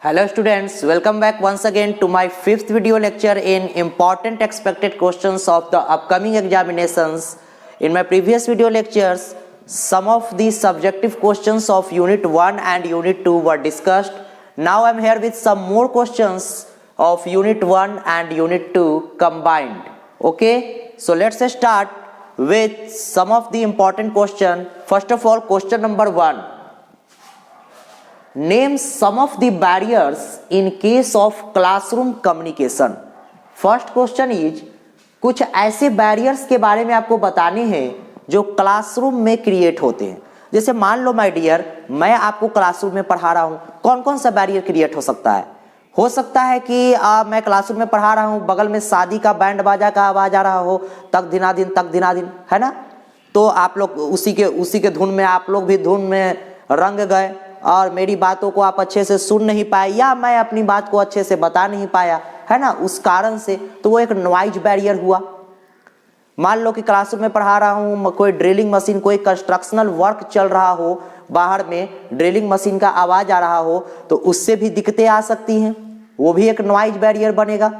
Hello students, welcome back once again to my fifth video lecture in important expected questions of the upcoming examinations. In my previous video lectures, some of the subjective questions of Unit 1 and Unit 2 were discussed. Now I am here with some more questions of Unit 1 and Unit 2 combined. Okay, so let's start with some of the important question. First of all, question number 1. Name some of the barriers in case of classroom communication. First question is, कुछ ऐसे barriers के बारे में आपको बताने हैं जो classroom में क्रिएट होते हैं. जैसे मान लो माय डियर, मैं आपको क्लासरूम में पढ़ा रहा हूँ, कौन कौन सा बैरियर क्रिएट हो सकता है. हो सकता है कि मैं क्लासरूम में पढ़ा रहा हूँ, बगल में शादी का बैंड बाजा का आवाज आ रहा हो, तक दिना दिन, है ना. तो आप लोग उसी के धुन में, आप लोग भी धुन में रंग गए और मेरी बातों को आप अच्छे से सुन नहीं पाए, या मैं अपनी बात को अच्छे से बता नहीं पाया, है ना, उस कारण से. तो वो एक नॉइज बैरियर हुआ. मान लो कि क्लासरूम में पढ़ा रहा हूँ, कोई ड्रिलिंग मशीन, कोई कंस्ट्रक्शनल वर्क चल रहा हो, बाहर में ड्रिलिंग मशीन का आवाज आ रहा हो, तो उससे भी दिक्कतें आ सकती हैं, वो भी एक नॉइज बैरियर बनेगा.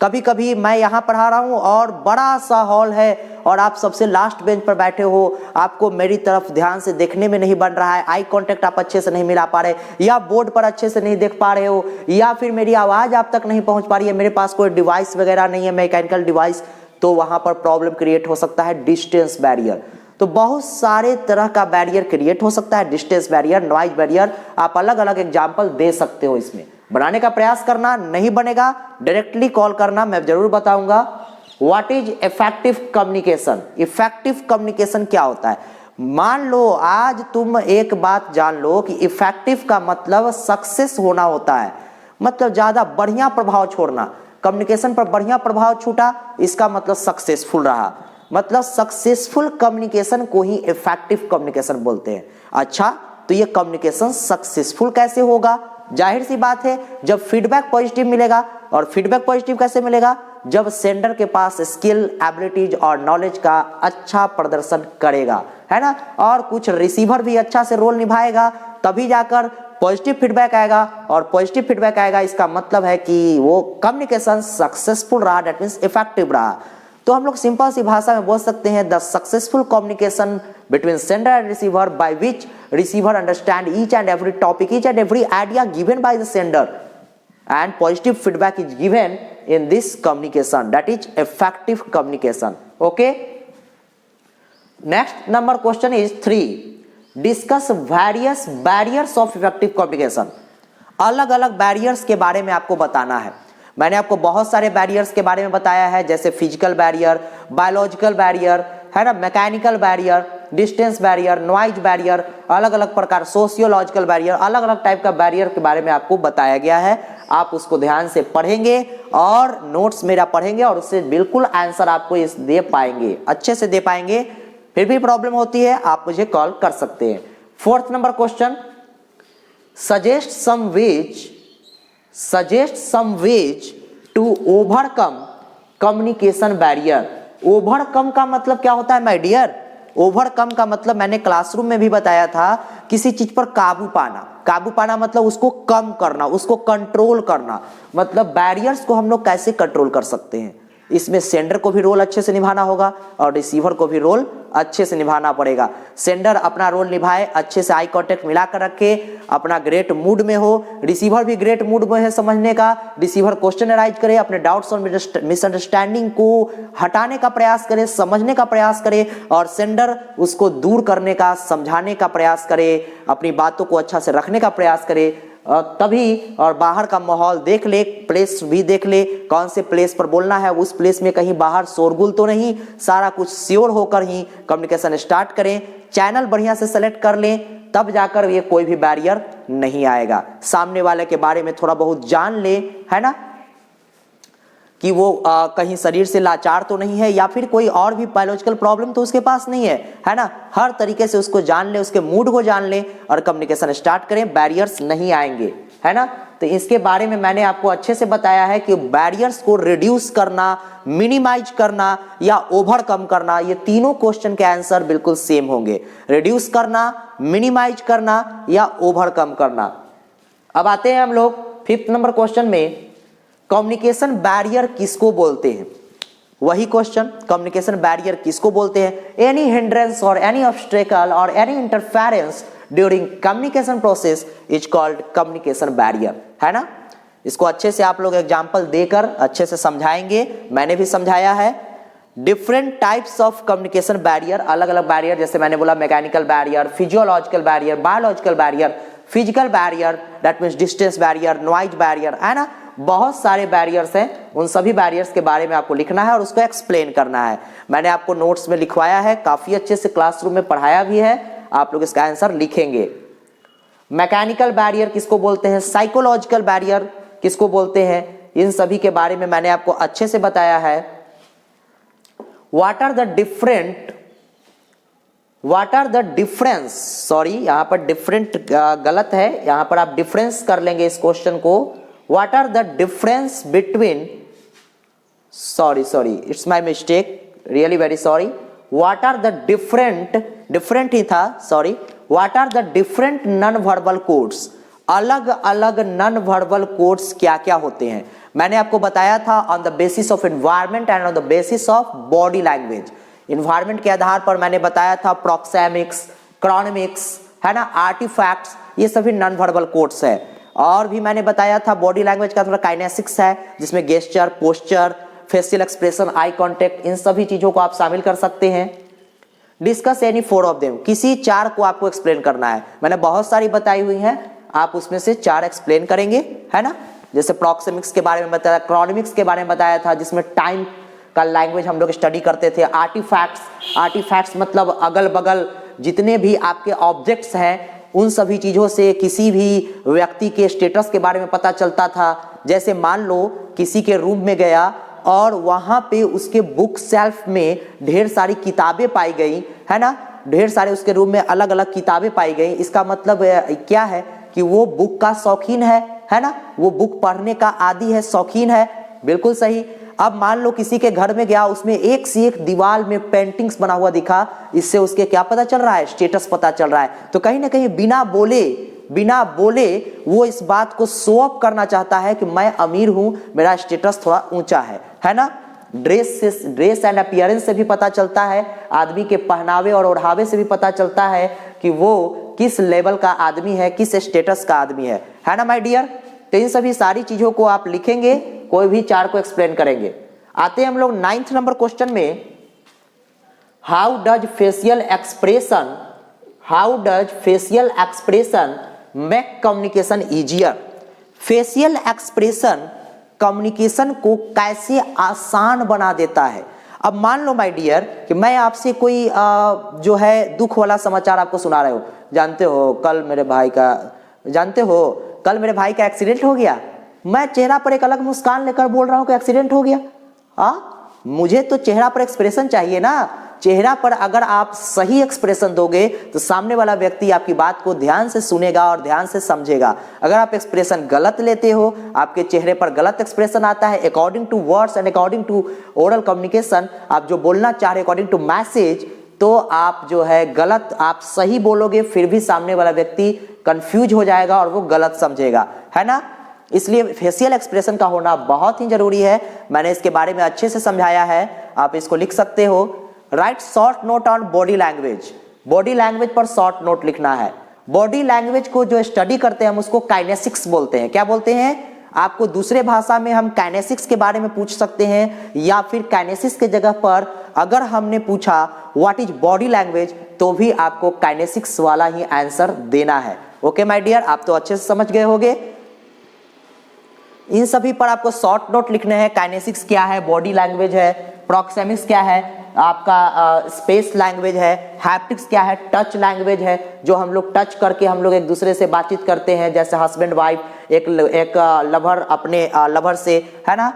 कभी कभी मैं यहाँ पढ़ा रहा हूँ और बड़ा सा हॉल है और आप सबसे लास्ट बेंच पर बैठे हो, आपको मेरी तरफ ध्यान से देखने में नहीं बन रहा है, आई कांटेक्ट आप अच्छे से नहीं मिला पा रहे, या बोर्ड पर अच्छे से नहीं देख पा रहे हो, या फिर मेरी आवाज आप तक नहीं पहुंच पा रही है, मेरे पास कोई डिवाइस वगैरह नहीं है, मैकेनिकल डिवाइस, तो वहां पर प्रॉब्लम क्रिएट हो सकता है, डिस्टेंस बैरियर. तो बहुत सारे तरह का बैरियर क्रिएट हो सकता है, डिस्टेंस बैरियर, नॉइज बैरियर. आप अलग अलग एग्जाम्पल दे सकते हो. इसमें बनाने का प्रयास करना, नहीं बनेगा डायरेक्टली कॉल करना, मैं जरूर बताऊंगा. What is effective communication. Effective communication क्या होता है. मान लो आज तुम एक बात जान लो कि इफेक्टिव का मतलब सक्सेस होना होता है, मतलब ज्यादा बढ़िया प्रभाव छोड़ना. कम्युनिकेशन पर बढ़िया प्रभाव छूटा, इसका मतलब सक्सेसफुल रहा, मतलब सक्सेसफुल कम्युनिकेशन को ही इफेक्टिव कम्युनिकेशन बोलते हैं. अच्छा, तो ये कम्युनिकेशन सक्सेसफुल कैसे होगा. जाहिर सी बात है, जब फीडबैक पॉजिटिव मिलेगा. और फीडबैक पॉजिटिव कैसे मिलेगा, जब सेंडर के पास स्किल, एबिलिटीज और नॉलेज का अच्छा प्रदर्शन करेगा, है ना, और कुछ रिसीवर भी अच्छा से रोल निभाएगा, तभी जाकर पॉजिटिव फीडबैक आएगा. और पॉजिटिव फीडबैक आएगा, इसका मतलब है कि वो कम्युनिकेशन सक्सेसफुल रहा, दैट मींस इफेक्टिव रहा. तो हम लोग सिंपल सी भाषा में बोल सकते हैं, the successful communication between sender and receiver by which receiver understand each and every topic, each and every idea given by the sender, and positive feedback is given in this communication, that is effective communication. Okay, next number question is 3. Discuss various barriers of effective communication. अलग अलग barriers के बारे में आपको बताना है. मैंने आपको बहुत सारे बैरियर्स के बारे में बताया है, जैसे फिजिकल बैरियर, बायोलॉजिकल बैरियर, है ना, mechanical barrier, distance barrier, noise barrier, अलग अलग प्रकार, सोशियोलॉजिकल बैरियर, अलग अलग टाइप का बैरियर के बारे में आपको बताया गया है. आप उसको ध्यान से पढ़ेंगे और नोट्स मेरा पढ़ेंगे और उससे बिल्कुल आंसर आपको इस दे पाएंगे, अच्छे से दे पाएंगे. फिर भी प्रॉब्लम होती है, आप मुझे कॉल कर सकते हैं. Fourth number question, suggest some ways to overcome communication barrier. Overcome का मतलब क्या होता है माय डियर. ओवरकम का मतलब मैंने क्लासरूम में भी बताया था, किसी चीज पर काबू पाना मतलब उसको कम करना, उसको कंट्रोल करना. मतलब बैरियर्स को हम लोग कैसे कंट्रोल कर सकते हैं. इसमें सेंडर को भी रोल अच्छे से निभाना होगा और रिसीवर को भी रोल अच्छे से निभाना पड़ेगा. सेंडर अपना रोल निभाए, अच्छे से आई कांटेक्ट मिलाकर रखे, अपना ग्रेट मूड में हो, रिसीवर भी ग्रेट मूड में है समझने का. रिसीवर क्वेश्चन अराइज करे, अपने डाउट्स और मिसअंडरस्टैंडिंग को हटाने का प्रयास करे, समझने का प्रयास करे, और सेंडर उसको दूर करने का, समझाने का प्रयास करे, अपनी बातों को अच्छा से रखने का प्रयास करे. तभी, और बाहर का माहौल देख ले, प्लेस भी देख ले, कौन से प्लेस पर बोलना है, उस प्लेस में कहीं बाहर शोरगुल तो नहीं, सारा कुछ श्योर होकर ही कम्युनिकेशन स्टार्ट करें. चैनल बढ़िया से सेलेक्ट कर लें, तब जाकर ये कोई भी बैरियर नहीं आएगा. सामने वाले के बारे में थोड़ा बहुत जान ले, है ना, कि वो कहीं शरीर से लाचार तो नहीं है, या फिर कोई और भी बायोलॉजिकल प्रॉब्लम तो उसके पास नहीं है ना. हर तरीके से उसको जान ले, उसके मूड को जान ले और कम्युनिकेशन स्टार्ट करें, बैरियर्स नहीं आएंगे, है ना. तो इसके बारे में मैंने आपको अच्छे से बताया है कि बैरियर्स को रिड्यूस करना, मिनिमाइज करना या ओवरकम करना, ये तीनों क्वेश्चन के आंसर बिल्कुल सेम होंगे. रिड्यूस करना, मिनिमाइज करना या ओवरकम करना. अब आते हैं हम लोग 5th नंबर क्वेश्चन में कम्युनिकेशन बैरियर किसको बोलते हैं, वही क्वेश्चन, कम्युनिकेशन बैरियर किसको बोलते हैं? एनी हिंड्रेंस और एनी ऑब्स्टेकल और any interference during communication process is called communication barrier, है ना। इसको अच्छे से आप लोग एग्जाम्पल देकर अच्छे से समझाएंगे, मैंने भी समझाया है। Different types of communication barrier, अलग अलग बैरियर, जैसे मैंने बोला mechanical barrier, physiological barrier, biological barrier, physical barrier that means distance barrier, noise barrier, है ना। बहुत सारे बैरियर्स हैं, उन सभी बैरियर्स के बारे में आपको लिखना है और उसको एक्सप्लेन करना है। मैंने आपको नोट्स में लिखवाया है, काफी अच्छे से क्लासरूम में पढ़ाया भी है, आप लोग इसका आंसर लिखेंगे। मैकेनिकल बैरियर किसको बोलते हैं, साइकोलॉजिकल बैरियर किसको बोलते हैं, इन सभी के बारे में मैंने आपको अच्छे से बताया है। What are the difference, sorry यहां पर डिफरेंट गलत है, यहां पर आप डिफरेंस कर लेंगे इस क्वेश्चन को। What are the difference between, sorry it's my mistake, really very sorry. What are the different ही था, sorry. What are the different non verbal codes, अलग अलग नॉन वर्बल कोड्स क्या क्या होते हैं, मैंने आपको बताया था on the basis of environment and on the basis of body language. Environment के आधार पर मैंने बताया था प्रोक्सेमिक्स, क्रोनमिक्स, है ना, आर्टिफैक्ट्स, ये सभी नॉन वर्बल कोड्स है। और भी मैंने बताया था बॉडी लैंग्वेज का थोड़ा काइनेसिक्स है, जिसमें gesture, posture, facial expression, eye contact, इन सभी चीजों को आप शामिल कर सकते हैं। डिस्कस एनी 4 ऑफ देम, किसी 4 को आपको एक्सप्लेन करना है, मैंने बहुत सारी बताई हुई हैं, आप उसमें से 4 एक्सप्लेन करेंगे, है ना। जैसे प्रोक्सेमिक्स के बारे में बताया, क्रोनमिक्स के बारे में बताया था, जिसमें टाइम का लैंग्वेज हम लोग स्टडी करते थे। आर्टिफैक्ट्स मतलब अगल बगल जितने भी आपके ऑब्जेक्ट्स हैं, उन सभी चीजों से किसी भी व्यक्ति के स्टेटस के बारे में पता चलता था। जैसे मान लो किसी के रूम में गया और वहां पे उसके बुक शेल्फ में ढेर सारी किताबें पाई गई, है ना, ढेर सारे उसके रूम में अलग अलग किताबें पाई गई, इसका मतलब क्या है कि वो बुक का शौकीन है ना, वो बुक पढ़ने का आदी है, शौकीन है, बिल्कुल सही। अब मान लो किसी के घर में गया, उसमें एक से एक दीवार में पेंटिंग्स बना हुआ दिखा, इससे उसके क्या पता चल रहा है, स्टेटस पता चल रहा है। तो कहीं ना कहीं बिना बोले वो इस बात को शो ऑफ करना चाहता है कि मैं अमीर हूं, मेरा स्टेटस थोड़ा ऊंचा है ना। ड्रेस एंड अपीयरेंस से भी पता चलता है, आदमी के पहनावे और ओढ़ावे से भी पता चलता है कि वो किस लेवल का आदमी है, किस स्टेटस का आदमी है ना माय डियर। तो इन सभी सारी चीजों को आप लिखेंगे, कोई भी 4 को एक्सप्लेन करेंगे। आते हैं हम लोग 9th नंबर क्वेश्चन में। How does facial expression make communication easier, facial expression communication को कैसे आसान बना देता है। अब मान लो माय डियर कि मैं आपसे कोई जो है दुख वाला समाचार आपको सुना रहे हो, जानते हो कल मेरे भाई का एक्सीडेंट हो गया, मैं चेहरा पर एक अलग मुस्कान लेकर बोल रहा हूं कि एक्सीडेंट हो गया। मुझे तो चेहरा पर एक्सप्रेशन चाहिए ना, चेहरा पर अगर आप सही एक्सप्रेशन दोगे तो सामने वाला व्यक्ति आपकी बात को ध्यान से सुनेगा और ध्यान से समझेगा। अगर आप एक्सप्रेशन गलत लेते हो, आपके चेहरे पर गलत एक्सप्रेशन आता है, according to words and according to oral communication, आप जो बोलना चाह रहे अकॉर्डिंग टू मैसेज, तो आप जो है गलत, आप सही बोलोगे फिर भी सामने वाला व्यक्ति कंफ्यूज हो जाएगा और वो गलत समझेगा, है ना। इसलिए फेशियल एक्सप्रेशन का होना बहुत ही जरूरी है, मैंने इसके बारे में अच्छे से समझाया है, आप इसको लिख सकते हो। Right short note on body language, body language पर शॉर्ट नोट लिखना है। बॉडी लैंग्वेज को जो स्टडी करते हैं हम उसको काइनेसिक्स बोलते हैं। क्या बोलते हैं? आपको दूसरे भाषा में हम काइनेसिक्स के बारे में पूछ सकते हैं, या फिर काइनेसिक्स के जगह पर अगर हमने पूछा व्हाट इज बॉडी लैंग्वेज, तो भी आपको काइनेसिक्स वाला ही आंसर देना है। ओके माय डियर, आप तो अच्छे से समझ गए होंगे। इन सभी पर आपको शॉर्ट नोट लिखने हैं। काइनेसिक्स क्या है, बॉडी लैंग्वेज है, प्रोक्सेमिक्स क्या है, आपका स्पेस लैंग्वेज है, हैप्टिक्स क्या है, टच लैंग्वेज है, जो हम लोग टच करके हम लोग एक दूसरे से बातचीत करते हैं, जैसे हस्बैंड वाइफ, एक लवर अपने लवर से, है ना।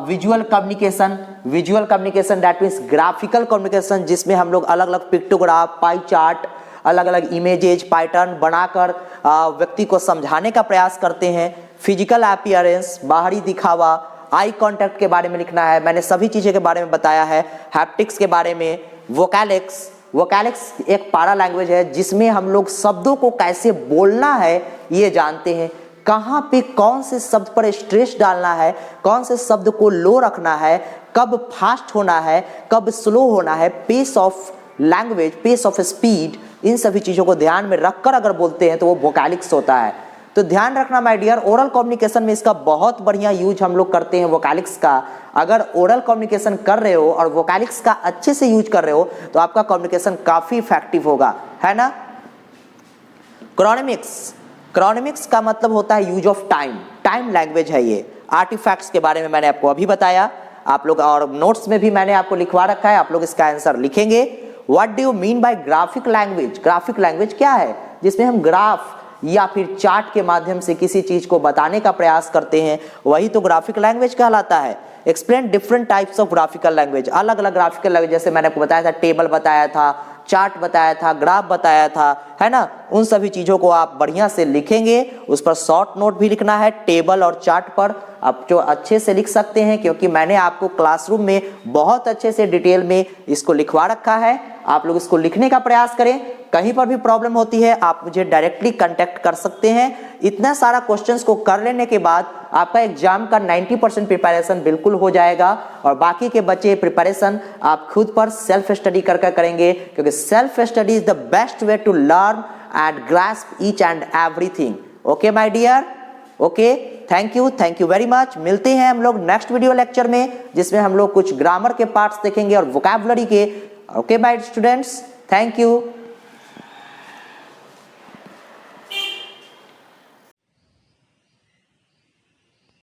Visual communication that means graphical communication, जिसमें हम लोग अलग अलग पिक्टोग्राफ, पाई चार्ट, अलग अलग इमेजेज, पैटर्न बनाकर व्यक्ति को समझाने का प्रयास करते हैं। फिजिकल अपीयरेंस, बाहरी दिखावा, आई कांटेक्ट के बारे में लिखना है, मैंने सभी चीज़ों के बारे में बताया है। हैप्टिक्स के बारे में, वोकैलिक्स एक पारा लैंग्वेज है जिसमें हम लोग शब्दों को कैसे बोलना है ये जानते हैं। कहाँ पे कौन से शब्द पर स्ट्रेस डालना है, कौन से शब्द को लो रखना है, कब फास्ट होना है, कब स्लो होना है, pace of language, pace of speed, इन सभी चीज़ों को ध्यान में रखकर अगर बोलते हैं तो वो वोकैलिक्स होता है। तो ध्यान रखना माय डियर, ओरल कम्युनिकेशन में इसका बहुत बढ़िया यूज हम लोग करते हैं वोकैलिक्स का। अगर ओरल कम्युनिकेशन कर रहे हो और वोकैलिक्स का अच्छे से यूज कर रहे हो तो आपका कम्युनिकेशन काफ़ी इफेक्टिव होगा, है ना। क्रोनेमिक्स, क्रोनेमिक्स का मतलब होता है use of time, time language है ये। आर्टिफैक्ट्स के बारे में मैंने आपको अभी बताया, आप लोग और नोट्स में भी मैंने आपको लिखवा रखा है, आप लोग इसका आंसर लिखेंगे। What do you mean by graphic language? Graphic language क्या है? जिसमें हम ग्राफ या फिर चार्ट के माध्यम से किसी चीज को बताने का प्रयास करते हैं, वही तो ग्राफिक लैंग्वेज कहलाता है। Explain different types of graphical language, अलग अलग ग्राफिकल लैंग्वेज, जैसे मैंने आपको बताया था, टेबल बताया था, चार्ट बताया था, ग्राफ बताया था, है ना। उन सभी चीजों को आप बढ़िया से लिखेंगे, उस पर शॉर्ट नोट भी लिखना है। टेबल और चार्ट पर आप जो अच्छे से लिख सकते हैं, क्योंकि मैंने आपको क्लासरूम में बहुत अच्छे से डिटेल में इसको लिखवा रखा है। आप लोग इसको लिखने का प्रयास करें। कहीं पर भी प्रॉब्लम होती है आप मुझे डायरेक्टली कांटेक्ट कर सकते हैं। इतना सारा क्वेश्चंस को कर लेने के बाद आपका एग्जाम का 90% प्रिपरेशन बिल्कुल हो जाएगा, और बाकी के बचे प्रिपरेशन आप खुद पर सेल्फ स्टडी करके करेंगे, क्योंकि self study is the best way to learn and grasp each and everything. Okay my dear, okay, thank you very much. मिलते हैं हम लोग नेक्स्ट वीडियो लेक्चर में, जिसमें हम लोग कुछ ग्रामर के पार्ट्स देखेंगे और वोकैबुलरी के। Okay bye students, thank you.